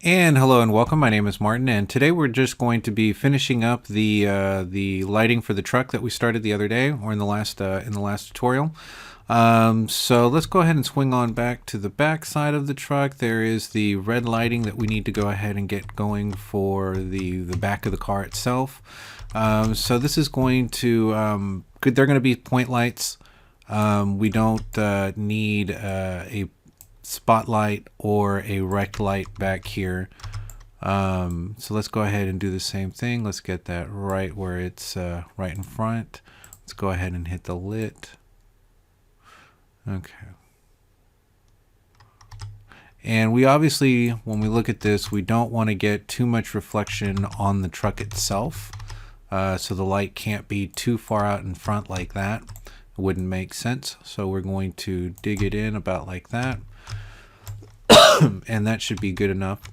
And hello and welcome. My name is Martin, and today we're just going to be finishing up the lighting for the truck that we started the other day, or in the last tutorial. So let's go ahead and swing on back to the back side of the truck. There is the red lighting that we need to go ahead and get going for the back of the car itself. So this is going to they're going to be point lights. We don't need a spotlight or a rect light back here. So let's go ahead and do the same thing. Let's get that right where it's right in front. Let's go ahead and hit the lit. Okay. And we obviously, when we look at this, we don't want to get too much reflection on the truck itself. So the light can't be too far out in front like that. It wouldn't make sense. So we're going to dig it in about like that. And that should be good enough.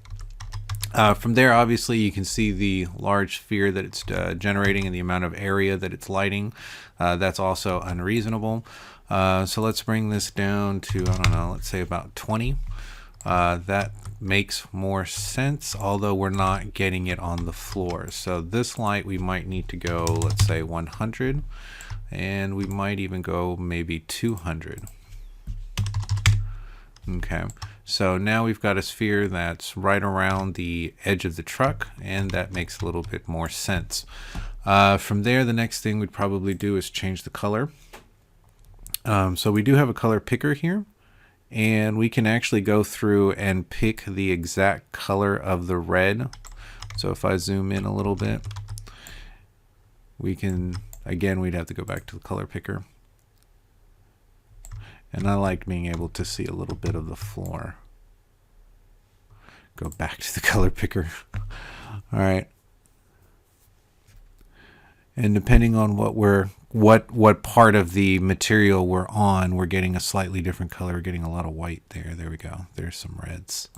From there, obviously, you can see the large sphere that it's generating and the amount of area that it's lighting. That's also unreasonable. So let's bring this down to, I don't know, let's say about 20. That makes more sense, although we're not getting it on the floor. So this light, we might need to go, let's say 100, and we might even go maybe 200. Okay. So now we've got a sphere that's right around the edge of the truck, and that makes a little bit more sense. From there, the next thing we'd probably do is change the color. So we do have a color picker here, and we can actually go through and pick the exact color of the red. So if I zoom in a little bit, we can, again, we'd have to go back to the color picker. And I like being able to see a little bit of the floor. Go back to the color picker. All right. And depending on what part of the material we're on, we're getting a slightly different color. We're getting a lot of white there. There we go. There's some reds.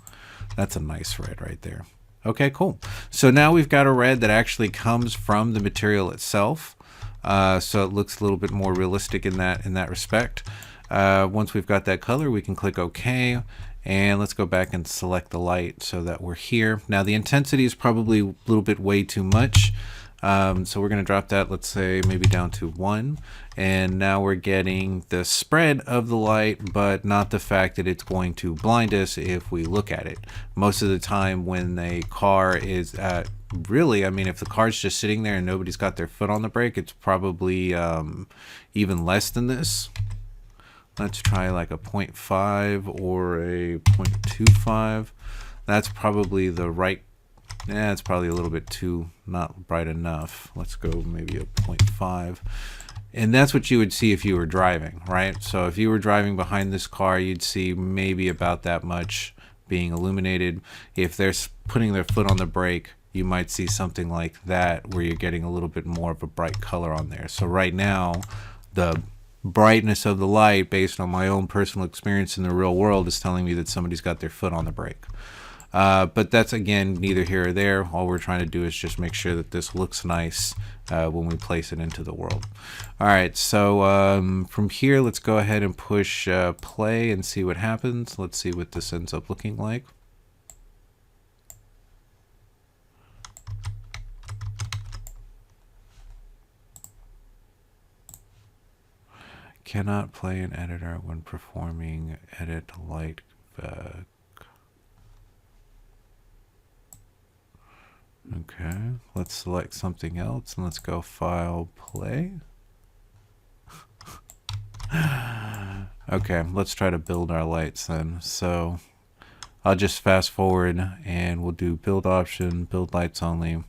That's a nice red right there. Okay, cool. So now we've got a red that actually comes from the material itself. So it looks a little bit more realistic in that respect. Once we've got that color, we can click OK, and let's go back and select the light so that we're here. Now the intensity is probably a little bit way too much, so we're going to drop that, let's say maybe down to 1, and now we're getting the spread of the light, but not the fact that it's going to blind us if we look at it. Most of the time when a car is really, I mean, if the car's just sitting there and nobody's got their foot on the brake, it's probably even less than this. Let's try like a 0.5 or a 0.25. That's probably the right, it's probably a little bit too not bright enough. Let's go maybe a 0.5. And that's what you would see if you were driving, right? So if you were driving behind this car, you'd see maybe about that much being illuminated. If they're putting their foot on the brake, you might see something like that where you're getting a little bit more of a bright color on there. So right now, the brightness of the light, based on my own personal experience in the real world, is telling me that somebody's got their foot on the brake. But that's, again, neither here or there. All we're trying to do is just make sure that this looks nice when we place it into the world. All right, so from here, let's go ahead and push play and see what happens. Let's see what this ends up looking like. Cannot play an editor when performing edit light. Okay, let's select something else and let's go file play. Okay, let's try to build our lights then. So I'll just fast forward and we'll do build option, build lights only.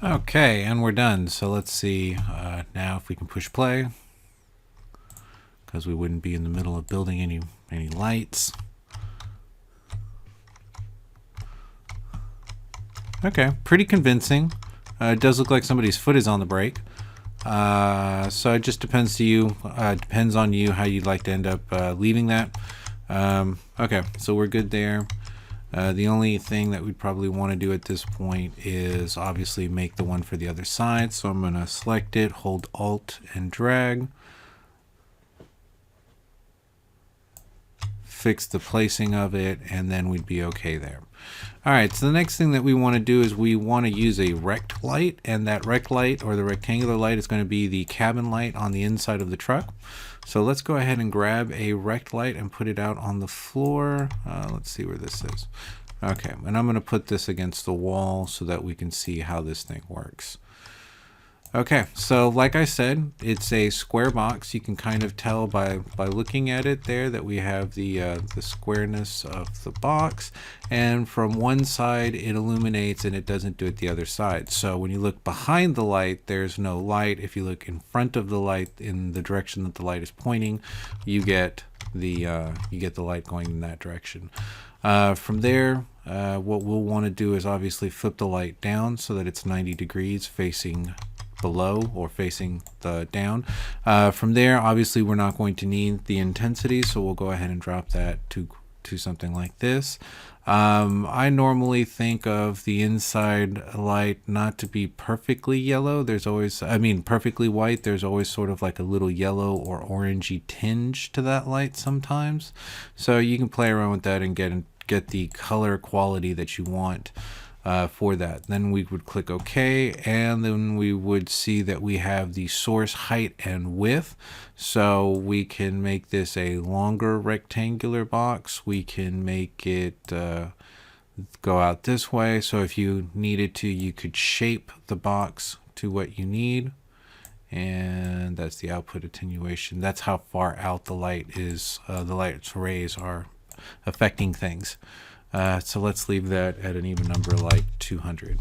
Okay, and we're done. So let's see now if we can push play, because we wouldn't be in the middle of building any lights. Okay, pretty convincing. It does look like somebody's foot is on the brake. So it just depends to you. Depends on you how you'd like to end up leaving that. Okay, so we're good there. The only thing that we'd probably want to do at this point is obviously make the one for the other side. So I'm going to select it, hold Alt and drag. Fix the placing of it, and then we'd be okay there. All right, so the next thing that we want to do is we want to use a rect light, and that rect light, or the rectangular light, is going to be the cabin light on the inside of the truck. So let's go ahead and grab a rect light and put it out on the floor. Let's see where this is. Okay, and I'm going to put this against the wall so that we can see how this thing works. Okay, so like I said, it's a square box. You can kind of tell by looking at it there that we have the squareness of the box, and from one side it illuminates and it doesn't do it the other side. So when you look behind the light, there's no light. If you look in front of the light in the direction that the light is pointing, you get the light going in that direction. From there, what we'll want to do is obviously flip the light down so that it's 90 degrees facing below or facing the down. From there, obviously we're not going to need the intensity, so we'll go ahead and drop that to something like this. I normally think of the inside light not to be perfectly yellow. There's always, perfectly white. There's always sort of like a little yellow or orangey tinge to that light sometimes. So you can play around with that and get the color quality that you want for that. Then we would click OK, and then we would see that we have the source height and width. So we can make this a longer rectangular box. We can make it go out this way. So if you needed to, you could shape the box to what you need. And that's the output attenuation. That's how far out the light is. The light's rays are affecting things. So let's leave that at an even number like 200.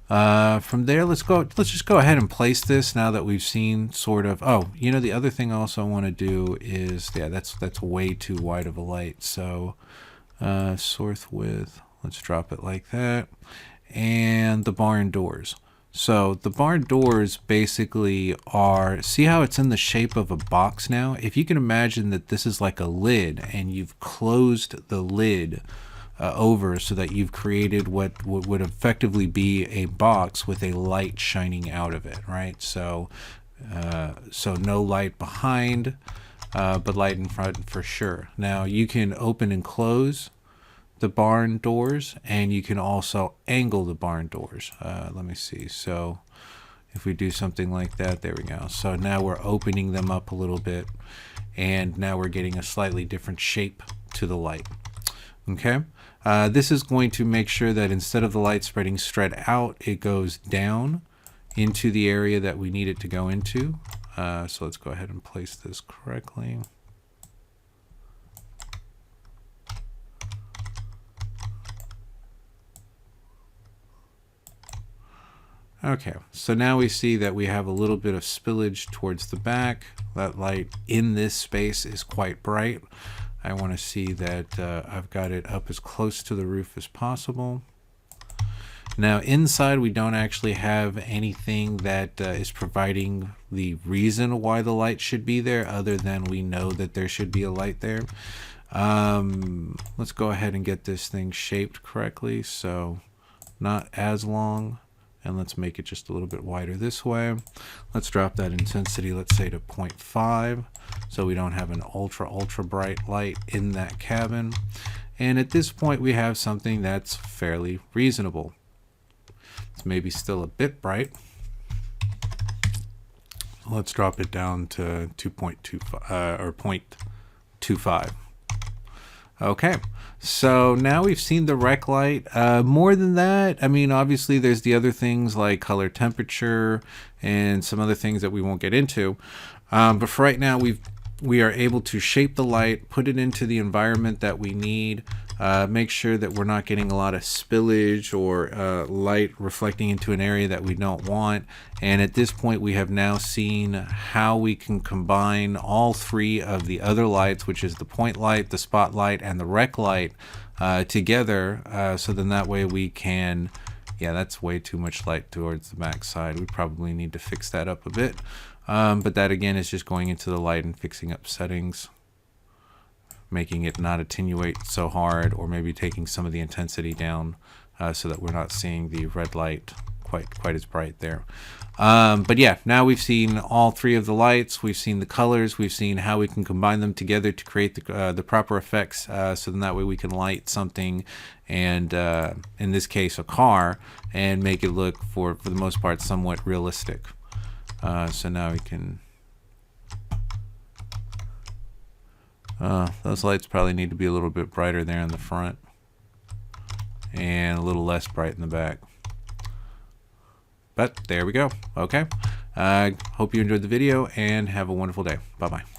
From there, let's just go ahead and place this now that we've seen sort of, the other thing also I want to do is, that's way too wide of a light. So source width, let's drop it like that. And the barn doors. So the barn doors basically are, see how it's in the shape of a box now? If you can imagine that this is like a lid and you've closed the lid over so that you've created what would effectively be a box with a light shining out of it, right? So no light behind, but light in front for sure. Now you can open and close the barn doors, and you can also angle the barn doors. Let me see. So if we do something like that, there we go. So now we're opening them up a little bit, and now we're getting a slightly different shape to the light. Okay. This is going to make sure that instead of the light spreading straight out, it goes down into the area that we need it to go into. So let's go ahead and place this correctly. Okay, so now we see that we have a little bit of spillage towards the back. That light in this space is quite bright. I want to see that I've got it up as close to the roof as possible. Now inside we don't actually have anything that is providing the reason why the light should be there, other than we know that there should be a light there. Let's go ahead and get this thing shaped correctly, so not as long. And let's make it just a little bit wider this way. Let's drop that intensity, let's say to 0.5, so we don't have an ultra bright light in that cabin. And at this point we have something that's fairly reasonable. It's maybe still a bit bright. Let's drop it down to 2.25 or 0.25. Okay, so now we've seen the rec light. More than that, obviously there's the other things like color temperature and some other things that we won't get into. But for right now, we are able to shape the light, put it into the environment that we need. Make sure that we're not getting a lot of spillage or light reflecting into an area that we don't want. And at this point, we have now seen how we can combine all three of the other lights, which is the point light, the spotlight, and the rec light together. So then that way we can, yeah, that's way too much light towards the back side. We probably need to fix that up a bit. But that again is just going into the light and fixing up settings, making it not attenuate so hard, or maybe taking some of the intensity down so that we're not seeing the red light quite as bright there. But yeah, now we've seen all three of the lights, we've seen the colors, we've seen how we can combine them together to create the proper effects, so then that way we can light something, and in this case a car, and make it look for the most part somewhat realistic. So now we can those lights probably need to be a little bit brighter there in the front and a little less bright in the back. But there we go. Okay. Hope you enjoyed the video and have a wonderful day. Bye-bye.